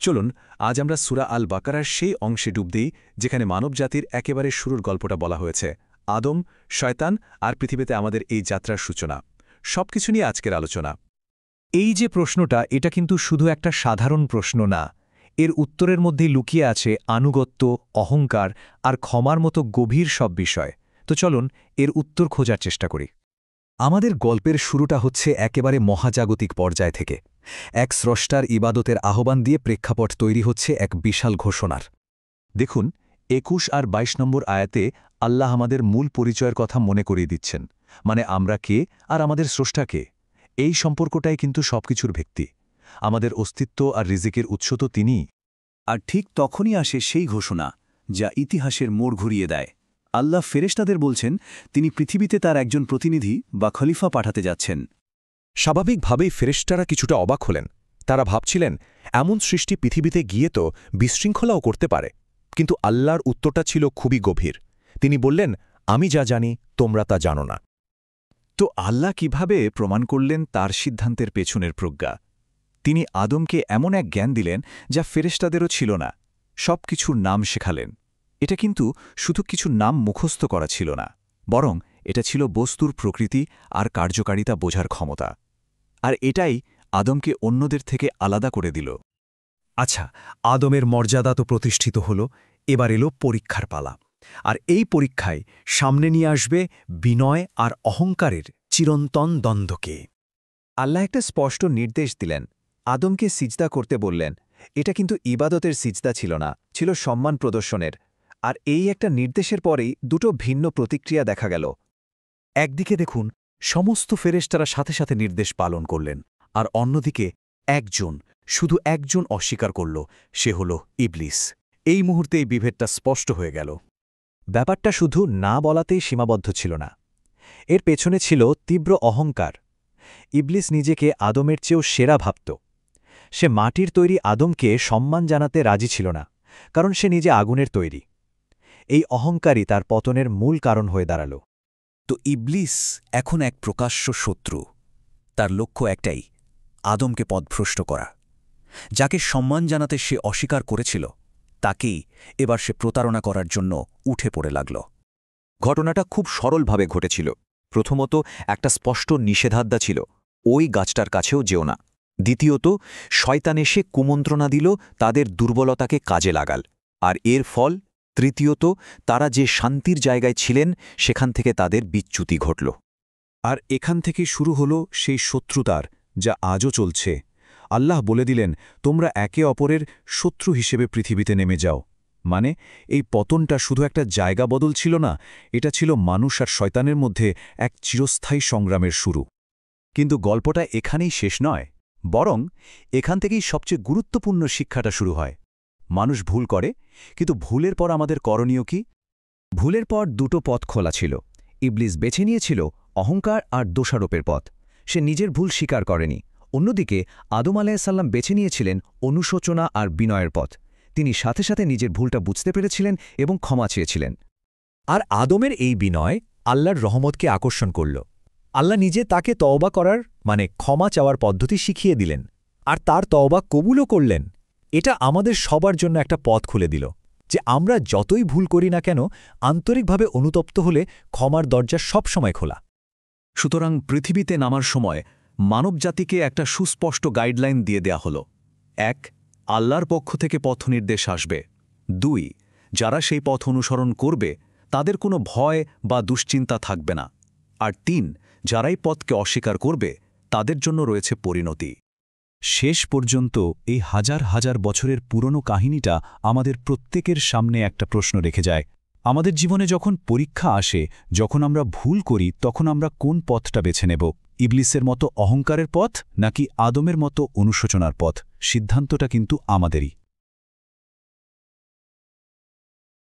চলুন আজ আমরা সূরা আল বাকারার সেই অংশে ডুব দিই যেখানে মানবজাতির একেবারে শুরুর গল্পটা বলা হয়েছে, আদম, শয়তান আর পৃথিবীতে আমাদের এই যাত্রার সূচনা। সবকিছু নিয়ে আজকের আলোচনা। এই যে প্রশ্নটা, এটা কিন্তু শুধু একটা সাধারণ প্রশ্ন না। এর উত্তরের মধ্যেই লুকিয়ে আছে আনুগত্য, অহংকার আর ক্ষমার মতো গভীর সব বিষয়। তো চলুন এর উত্তর খোঁজার চেষ্টা করি। আমাদের গল্পের শুরুটা হচ্ছে একেবারে মহাজাগতিক পর্যায় থেকে। এক স্রষ্টার ইবাদতের আহ্বান দিয়ে প্রেক্ষাপট তৈরি হচ্ছে এক বিশাল ঘোষণার। দেখুন ২১ আর ২২ নম্বর আয়াতে আল্লাহ আমাদের মূল পরিচয়ের কথা মনে করিয়ে দিচ্ছেন, মানে আমরা কে আর আমাদের স্রষ্টা কে। এই সম্পর্কটাই কিন্তু সবকিছুর ভিত্তি। আমাদের অস্তিত্ব আর রিজিকের উৎস তো তিনিই। আর ঠিক তখনই আসে সেই ঘোষণা যা ইতিহাসের মোড় ঘুরিয়ে দেয়। আল্লাহ ফেরেশতাদের বলছেন তিনি পৃথিবীতে তার একজন প্রতিনিধি বা খলিফা পাঠাতে যাচ্ছেন। স্বাভাবিকভাবেই ফেরেশতারা কিছুটা অবাক হলেন। তারা ভাবছিলেন এমন সৃষ্টি পৃথিবীতে গিয়ে তো বিশৃঙ্খলাও করতে পারে। কিন্তু আল্লাহর উত্তরটা ছিল খুবই গভীর। তিনি বললেন, আমি যা জানি তোমরা তা জানো না। তো আল্লাহ কিভাবে প্রমাণ করলেন তার সিদ্ধান্তের পেছনের প্রজ্ঞা? তিনি আদমকে এমন এক জ্ঞান দিলেন যা ফেরেশতাদেরও ছিল না। সব কিছুর নাম শেখালেন। এটা কিন্তু শুধু কিছু নাম মুখস্থ করা ছিল না, বরং এটা ছিল বস্তুর প্রকৃতি আর কার্যকারিতা বোঝার ক্ষমতা। আর এটাই আদমকে অন্যদের থেকে আলাদা করে দিল। আচ্ছা, আদমের মর্যাদা তো প্রতিষ্ঠিত হল, এবার এলো পরীক্ষার পালা। আর এই পরীক্ষায় সামনে নিয়ে আসবে বিনয় আর অহংকারের চিরন্তন দ্বন্দ্বকে। আল্লাহ একটা স্পষ্ট নির্দেশ দিলেন, আদমকে সিজদা করতে বললেন। এটা কিন্তু ইবাদতের সিজদা ছিল না, ছিল সম্মান প্রদর্শনের। আর এই একটা নির্দেশের পরেই দুটো ভিন্ন প্রতিক্রিয়া দেখা গেল। একদিকে দেখুন সমস্ত ফেরেশতারা সাথে সাথে নির্দেশ পালন করলেন, আর অন্যদিকে শুধু একজন অস্বীকার করল, সে হল ইবলিস। এই মুহূর্তে এই বিভেদটা স্পষ্ট হয়ে গেল। ব্যাপারটা শুধু না বলাতেই সীমাবদ্ধ ছিল না, এর পেছনে ছিল তীব্র অহংকার। ইবলিস নিজেকে আদমের চেয়েও সেরা ভাবত। সে মাটির তৈরি আদমকে সম্মান জানাতে রাজি ছিল না, কারণ সে নিজে আগুনের তৈরি। এই অহংকারই তার পতনের মূল কারণ হয়ে দাঁড়াল। তো ইবলিস এখন এক প্রকাশ্য শত্রু। তার লক্ষ্য একটাই, আদমকে পথভ্রষ্ট করা। যাকে সম্মান জানাতে সে অস্বীকার করেছিল, তাকেই এবার সে প্রতারণা করার জন্য উঠে পড়ে লাগল। ঘটনাটা খুব সরলভাবে ঘটেছিল। প্রথমত, একটা স্পষ্ট নিষেধাজ্ঞা ছিল, ওই গাছটার কাছেও যেও না। দ্বিতীয়ত, শয়তান এসে কুমন্ত্রণা দিল, তাদের দুর্বলতাকে কাজে লাগাল। আর এর ফল, তৃতীয়ত, তারা যে শান্তির জায়গায় ছিলেন সেখান থেকে তাদের বিচ্যুতি ঘটল। আর এখান থেকে শুরু হল সেই শত্রুতার, যা আজও চলছে। আল্লাহ বলে দিলেন, তোমরা একে অপরের শত্রু হিসেবে পৃথিবীতে নেমে যাও। মানে এই পতনটা শুধু একটা জায়গা বদল ছিল না, এটা ছিল মানুষ আর শয়তানের মধ্যে এক চিরস্থায়ী সংগ্রামের শুরু। কিন্তু গল্পটা এখানেই শেষ নয়, বরং এখান থেকেই সবচেয়ে গুরুত্বপূর্ণ শিক্ষাটা শুরু হয়। মানুষ ভুল করে, কিন্তু ভুলের পর আমাদের করণীয় কি? ভুলের পর দুটো পথ খোলা ছিল। ইবলিস বেছে নিয়েছিল অহংকার আর দোষারোপের পথ। সে নিজের ভুল স্বীকার করেনি। অন্যদিকে আদম আলাইহিসসালাম বেছে নিয়েছিলেন অনুশোচনা আর বিনয়ের পথ। তিনি সাথে সাথে নিজের ভুলটা বুঝতে পেরেছিলেন এবং ক্ষমা চেয়েছিলেন। আর আদমের এই বিনয় আল্লাহর রহমতকে আকর্ষণ করল। আল্লাহ নিজে তাকে তওবা করার ক্ষমা চাওয়ার পদ্ধতি শিখিয়ে দিলেন, আর তার তওবা কবুলও করলেন। এটা আমাদের সবার জন্য একটা পথ খুলে দিল যে আমরা যতই ভুল করি না কেন, আন্তরিকভাবে অনুতপ্ত হলে ক্ষমার দরজা সবসময় খোলা। সুতরাং পৃথিবীতে নামার সময় মানবজাতিকে একটা সুস্পষ্ট গাইডলাইন দিয়ে দেয়া হল। ১. আল্লাহর পক্ষ থেকে পথ নির্দেশ আসবে। ২. যারা সেই পথ অনুসরণ করবে তাদের কোনো ভয় বা দুশ্চিন্তা থাকবে না। আর ৩. যারাই পথকে অস্বীকার করবে তাদের জন্য রয়েছে পরিণতি। শেষ পর্যন্ত এই হাজার হাজার বছরের পুরনো কাহিনীটা আমাদের প্রত্যেকের সামনে একটা প্রশ্ন রেখে যায়। আমাদের জীবনে যখন পরীক্ষা আসে, যখন আমরা ভুল করি, তখন আমরা কোন পথটা বেছে নেব? ইবলিসের মতো অহংকারের পথ নাকি আদমের মতো অনুশোচনার পথ? সিদ্ধান্তটা কিন্তু আমাদেরই।